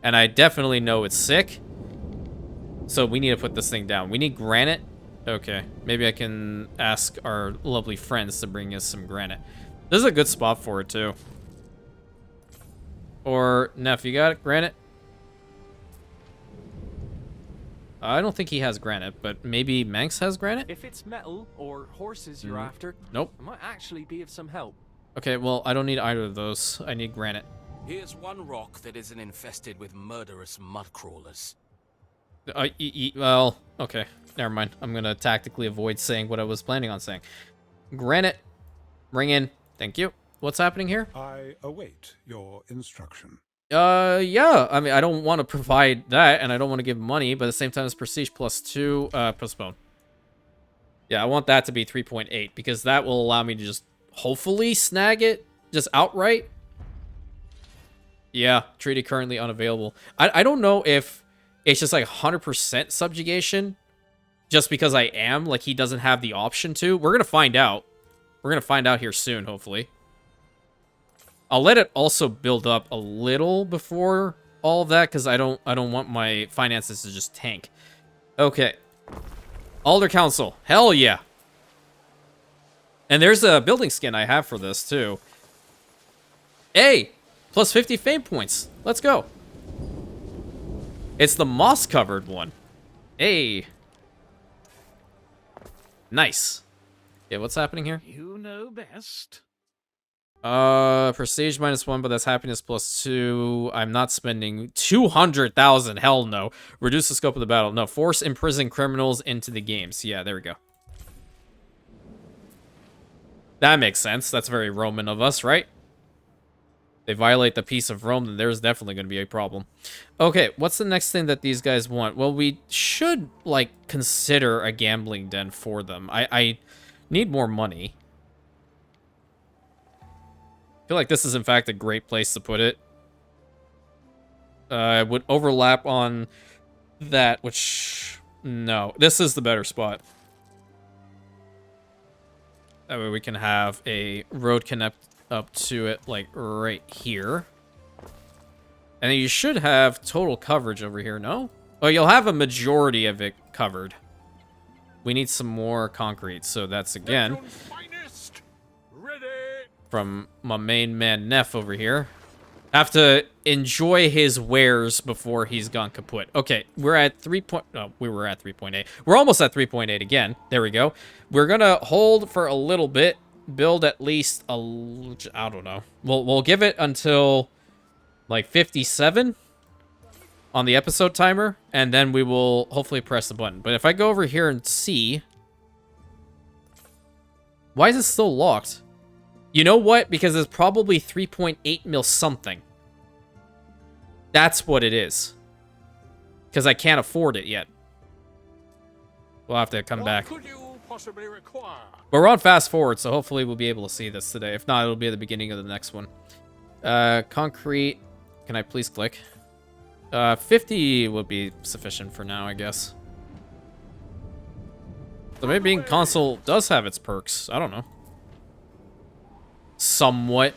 And I definitely know it's sick. So we need to put this thing down. We need granite. Okay, maybe I can ask our lovely friends to bring us some granite. This is a good spot for it, too. Or, Neff, you got it? Granite? I don't think he has granite, but maybe Manx has granite? If it's metal or horses you're after, Nope. I might actually be of some help. Okay, well, I don't need either of those. I need granite. Here's one rock that isn't infested with murderous mudcrawlers. Well, okay. Never mind. I'm gonna tactically avoid saying what I was planning on saying. Granite. Bring in. Thank you. What's happening here? I await your instruction. Yeah. I mean, I don't want to provide that, and I don't want to give money, but at the same time, it's prestige +2. Postpone. Yeah, I want that to be 3.8, because that will allow me to just hopefully snag it just outright. Yeah, treaty currently unavailable. I don't know if it's just like 100% subjugation, just because I am, like, he doesn't have the option to. We're gonna find out. We're gonna find out here soon, hopefully. I'll let it also build up a little before all of that, because I don't want my finances to just tank. Okay. Alder Council. Hell yeah. And there's a building skin I have for this, too. Hey! Plus 50 fame points. Let's go. It's the moss-covered one. Hey. Nice. Yeah, what's happening here? You know best. Prestige -1, but that's happiness +2. I'm not spending 200,000. Hell no. Reduce the scope of the battle. No, force imprison criminals into the games. Yeah, there we go. That makes sense. That's very Roman of us, right? They violate the peace of Rome, then there's definitely going to be a problem. Okay, what's the next thing that these guys want? Well, we should, like, consider a gambling den for them. I need more money. I feel like this is, in fact, a great place to put it. It would overlap on that, which... No, this is the better spot. That way we can have a road connect up to it, like, right here. And then you should have total coverage over here, no? Oh, you'll have a majority of it covered. We need some more concrete, so that's, again... from my main man NEF over here. Have to enjoy his wares before he's gone kaput. Okay, we're at 3. Oh, we were at 3.8. We're almost at 3.8 again. There we go. We're gonna hold for a little bit. Build at least a... I don't know. We'll give it until like 57 on the episode timer, and then we will hopefully press the button. But if I go over here and see... Why is it still locked? You know what? Because it's probably 3.8 mil something. That's what it is. Because I can't afford it yet. We'll have to come back. What could you possibly require? But we're on fast forward, so hopefully we'll be able to see this today. If not, it'll be at the beginning of the next one. Concrete. Can I please click? 50 will be sufficient for now, I guess. So maybe being console does have its perks. I don't know. Somewhat.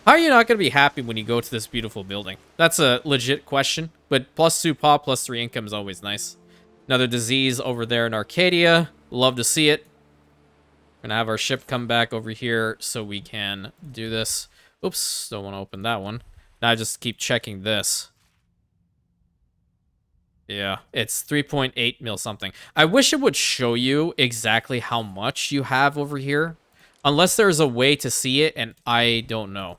How are you not going to be happy when you go to this beautiful building? That's a legit question. But +2 pop, +3 income is always nice. Another disease over there in Arcadia. Love to see it. We're going to have our ship come back over here so we can do this. Oops, don't want to open that one. Now I just keep checking this. Yeah, it's 3.8 mil something. I wish it would show you exactly how much you have over here. Unless there's a way to see it, and I don't know.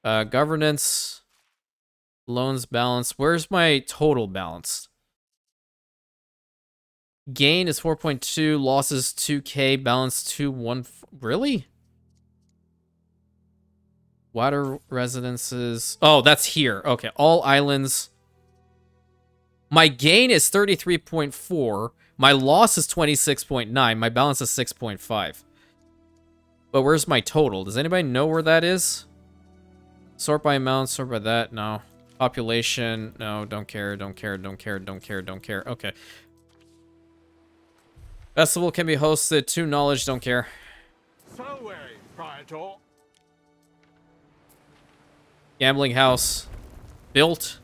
Governance. Loans balance. Where's my total balance? Gain is 4.2. Losses 2K. Balance 2.1. Really? Water residences. Oh, that's here. Okay, all islands. My gain is 33.4. My loss is 26.9. My balance is 6.5. But where's my total? Does anybody know where that is? Sort by amount, sort by that. No. Population. No, don't care, don't care, don't care, don't care, don't care. Okay. Festival can be hosted. 2 knowledge, don't care. So, Praetor. Gambling house. Built.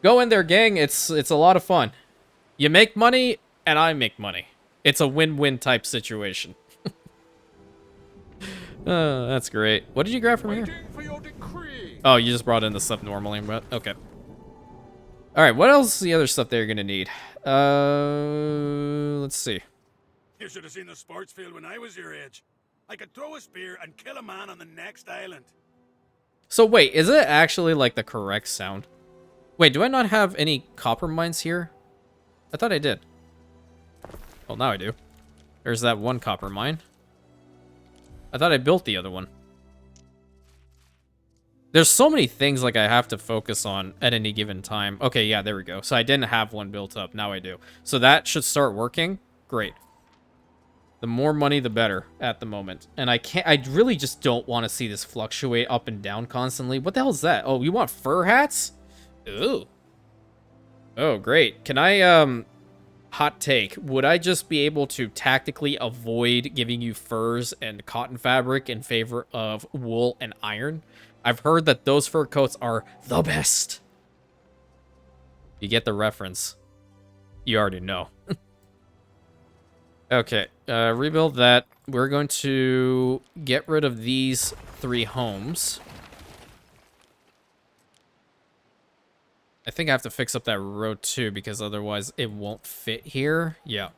Go in there, gang. It's a lot of fun. You make money, and I make money. It's a win-win type situation. That's great. What did you grab from here? For your decree. Oh, you just brought in the stuff normally, but okay. All right, what else is the other stuff that you're gonna need? Let's see. You should have seen the sports field when I was your age. I could throw a spear and kill a man on the next island. So wait, is it actually like the correct sound? Wait, do I not have any copper mines here? I thought I did. Well, now I do. There's that one copper mine. I thought I built the other one. There's so many things like I have to focus on at any given time. Okay, yeah, there we go. So I didn't have one built up. Now I do. So that should start working. Great. The more money, the better at the moment. And I really just don't want to see this fluctuate up and down constantly. What the hell is that? Oh, you want fur hats? Ooh. Oh, great. Can I, hot take. Would I just be able to tactically avoid giving you furs and cotton fabric in favor of wool and iron? I've heard that those fur coats are the best. You get the reference. You already know. Okay, rebuild that. We're going to get rid of these 3 homes. I think I have to fix up that road too, because otherwise it won't fit here. Yeah.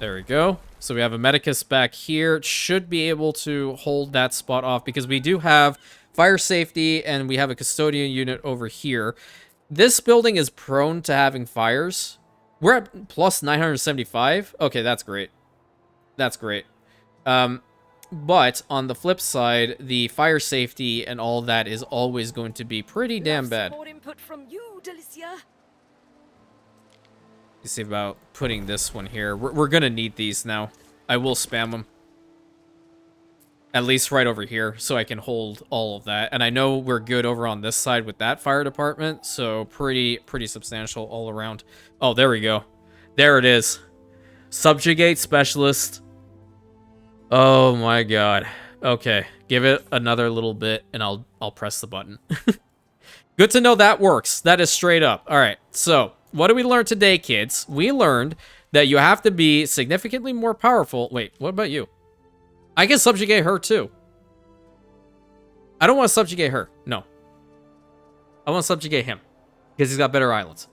There we go. So we have a medicus back here. It should be able to hold that spot off because we do have fire safety and we have a custodian unit over here. This building is prone to having fires. We're at plus 975. Okay, that's great. That's great. But on the flip side, the fire safety and all that is always going to be pretty damn bad. More input from you, Delicia. You see about putting this one here. We're gonna need these now. I will spam them. At least right over here, so I can hold all of that. And I know we're good over on this side with that fire department, so pretty substantial all around. Oh, there we go. There it is. Subjugate specialist. Oh my god. Okay, give it another little bit, and I'll press the button. Good to know that works. That is straight up. All right, so what did we learn today, kids? We learned that you have to be significantly more powerful. Wait, what about you? I can subjugate her too. I don't want to subjugate her. No. I want to subjugate him because he's got better islands.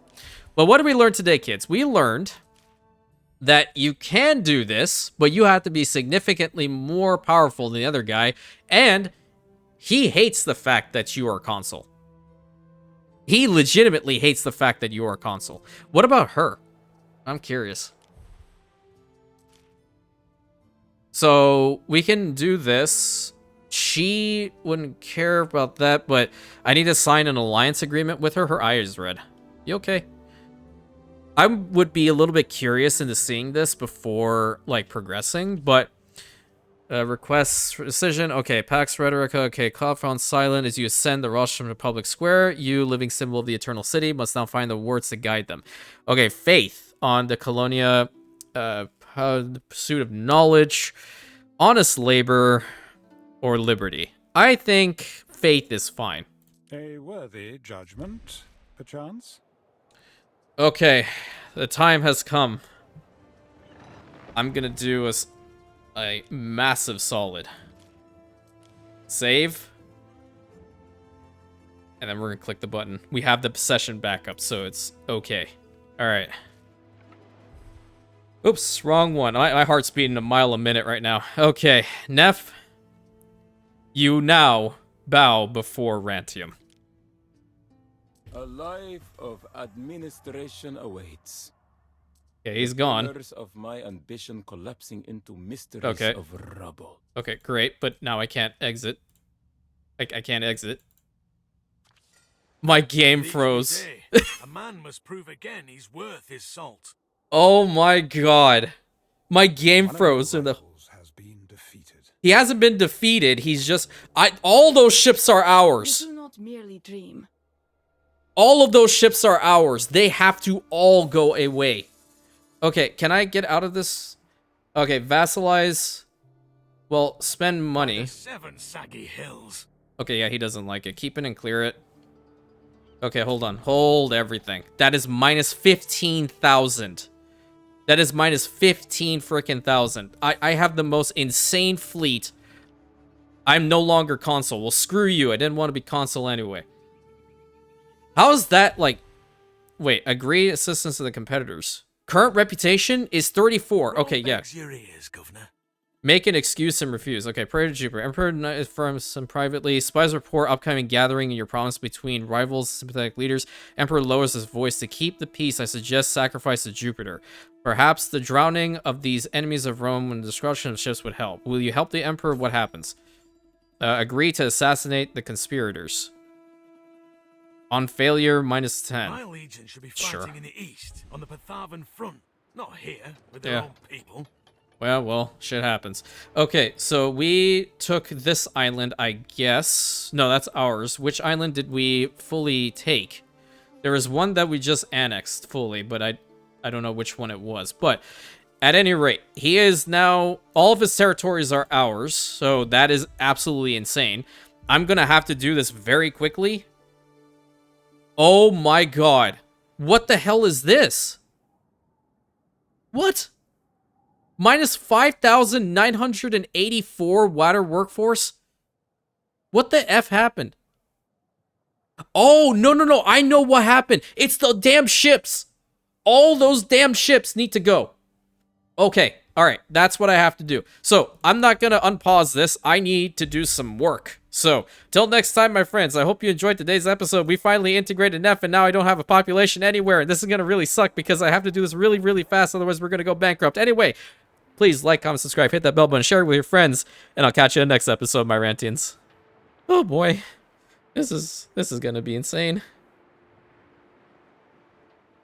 But what did we learn today, kids? We learned that you can do this, but you have to be significantly more powerful than the other guy, and he hates the fact that you are a consul. He legitimately hates the fact that you are a consul. What about her? I'm curious. So we can do this. She wouldn't care about that, but I need to sign an alliance agreement with her. Her eye is red. You okay? I would be a little bit curious into seeing this before, like, progressing, but requests for decision. Okay, Pax Rhetorica. Okay, call found silent as you ascend the rostrum to public square. You, living symbol of the eternal city, must now find the words to guide them. Okay, faith on the Colonia, the pursuit of knowledge, honest labor, or liberty. I think faith is fine. A worthy judgment, perchance? Okay, the time has come. I'm gonna do a massive solid. Save. And then we're gonna click the button. We have the session backup, so it's okay. Alright. Oops, wrong one. My heart's beating a mile a minute right now. Okay, NEF. You now bow before Rantium. A life of administration awaits. Okay, he's gone. Pillars of my ambition collapsing into mysteries Okay. of rubble. Okay, great, but now I can't exit. I can't exit. My game froze. A man must prove again he's worth his salt. Oh my god. My game froze. One of your rivals has been defeated. He hasn't been defeated. He's just... all those ships are You ours. do not merely dream. All of those ships are ours. They have to all go away. Okay, can I get out of this? Okay, vassalize. Well, spend money. The 7 saggy hills. Okay, yeah, he doesn't like it. Keep it and clear it. Okay, hold on. Hold everything. That is minus 15,000. That is minus 15 freaking thousand. I have the most insane fleet. I'm no longer consul. Well, screw you. I didn't want to be consul anyway. How is that, like... Wait, agree assistance to the competitors. Current reputation is 34. Okay, yeah. Your ears, Governor. Make an excuse and refuse. Okay, pray to Jupiter. Emperor affirms some privately. Spies report upcoming gathering in your province between rivals, sympathetic leaders. Emperor lowers his voice. To keep the peace, I suggest sacrifice to Jupiter. Perhaps the drowning of these enemies of Rome and the destruction of ships would help. Will you help the Emperor? What happens? Agree to assassinate the conspirators. On failure, minus 10. My legion should be fighting in the east, on the Pathavan front. Not here, with their Yeah. own people. Well, shit happens. Okay, so we took this island, I guess. No, that's ours. Which island did we fully take? There was one that we just annexed fully, but I don't know which one it was. But at any rate, he is now... All of his territories are ours, so that is absolutely insane. I'm going to have to do this very quickly. Oh my god. What the hell is this? What? Minus 5,984 water workforce? What the F happened? Oh, no. I know what happened. It's the damn ships. All those damn ships need to go. Okay. All right. That's what I have to do. So I'm not going to unpause this. I need to do some work. So till next time, my friends, I hope you enjoyed today's episode. We finally integrated NEF, and now I don't have a population anywhere. And this is going to really suck because I have to do this really, really fast. Otherwise, we're going to go bankrupt. Anyway, please like, comment, subscribe, hit that bell button, share it with your friends, and I'll catch you in the next episode, my Rantians. Oh boy, this is gonna be insane.